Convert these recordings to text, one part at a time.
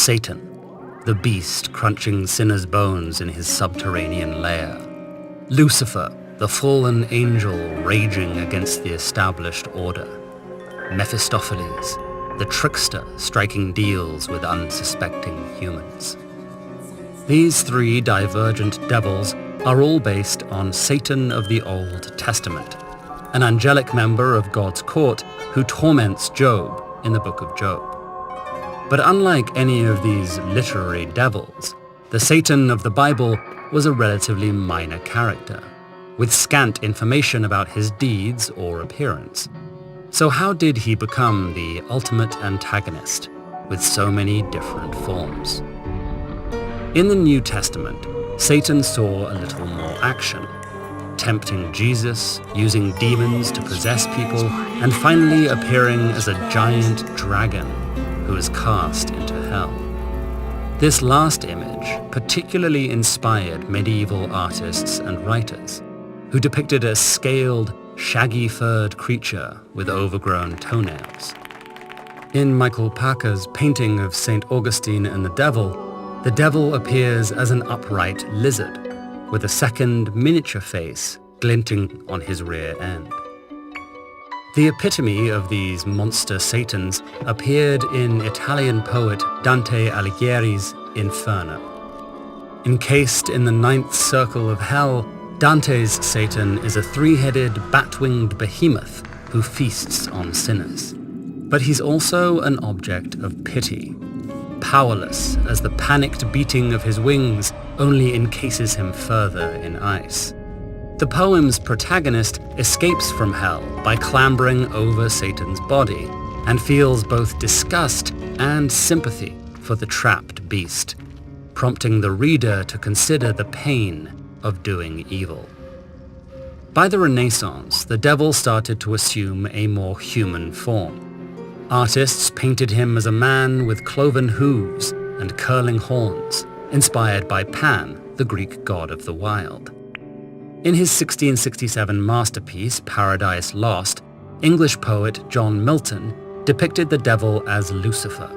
Satan, the beast crunching sinners' bones in his subterranean lair. Lucifer, the fallen angel raging against the established order. Mephistopheles, the trickster striking deals with unsuspecting humans. These three divergent devils are all based on Satan of the Old Testament, an angelic member of God's court who torments Job in the book of Job. But unlike any of these literary devils, the Satan of the Bible was a relatively minor character, with scant information about his deeds or appearance. So how did he become the ultimate antagonist, with so many different forms? In the New Testament, Satan saw a little more action, tempting Jesus, using demons to possess people, and finally appearing as a giant dragon who is cast into hell. This last image particularly inspired medieval artists and writers, who depicted a scaled, shaggy-furred creature with overgrown toenails. In Michael Parker's painting of St. Augustine and the devil appears as an upright lizard, with a second miniature face glinting on his rear end. The epitome of these monster Satans appeared in Italian poet Dante Alighieri's Inferno. Encased in the ninth circle of hell, Dante's Satan is a three-headed, bat-winged behemoth who feasts on sinners. But he's also an object of pity, powerless as the panicked beating of his wings only encases him further in ice. The poem's protagonist escapes from hell by clambering over Satan's body and feels both disgust and sympathy for the trapped beast, prompting the reader to consider the pain of doing evil. By the Renaissance, the devil started to assume a more human form. Artists painted him as a man with cloven hooves and curling horns, inspired by Pan, the Greek god of the wild. In his 1667 masterpiece, Paradise Lost, English poet John Milton depicted the devil as Lucifer,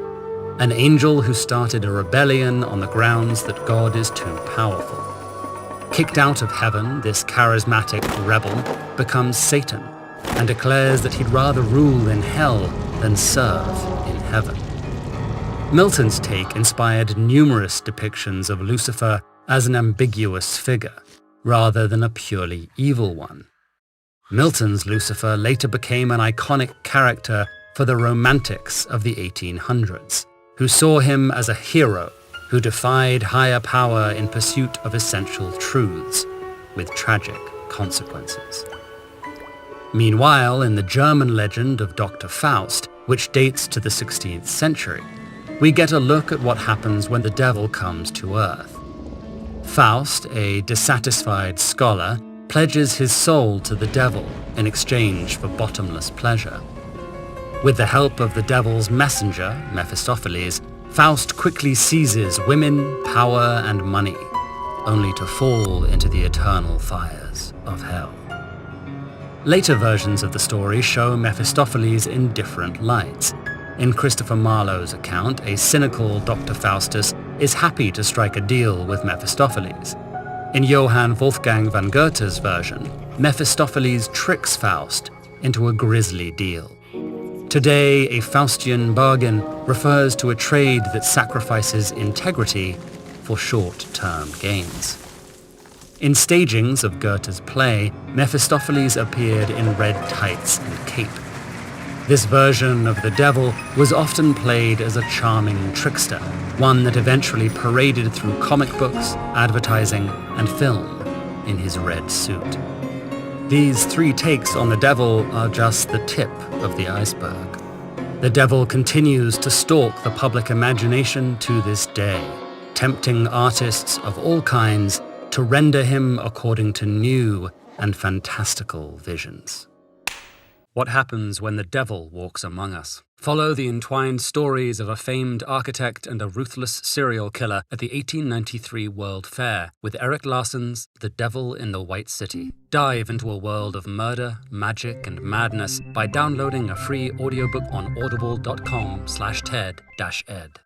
an angel who started a rebellion on the grounds that God is too powerful. Kicked out of heaven, this charismatic rebel becomes Satan and declares that he'd rather rule in hell than serve in heaven. Milton's take inspired numerous depictions of Lucifer as an ambiguous figure, rather than a purely evil one. Milton's Lucifer later became an iconic character for the Romantics of the 1800s, who saw him as a hero who defied higher power in pursuit of essential truths, with tragic consequences. Meanwhile, in the German legend of Dr. Faust, which dates to the 16th century, we get a look at what happens when the devil comes to Earth. Faust, a dissatisfied scholar, pledges his soul to the devil in exchange for bottomless pleasure. With the help of the devil's messenger, Mephistopheles, Faust quickly seizes women, power, and money, only to fall into the eternal fires of hell. Later versions of the story show Mephistopheles in different lights. In Christopher Marlowe's account, a cynical Dr. Faustus is happy to strike a deal with Mephistopheles. In Johann Wolfgang von Goethe's version, Mephistopheles tricks Faust into a grisly deal. Today, a Faustian bargain refers to a trade that sacrifices integrity for short-term gains. In stagings of Goethe's play, Mephistopheles appeared in red tights and cape. This version of the devil was often played as a charming trickster, one that eventually paraded through comic books, advertising, and film in his red suit. These three takes on the devil are just the tip of the iceberg. The devil continues to stalk the public imagination to this day, tempting artists of all kinds to render him according to new and fantastical visions. What happens when the devil walks among us? Follow the entwined stories of a famed architect and a ruthless serial killer at the 1893 World Fair with Erik Larsen's The Devil in the White City. Dive into a world of murder, magic, and madness by downloading a free audiobook on audible.com/TED-Ed.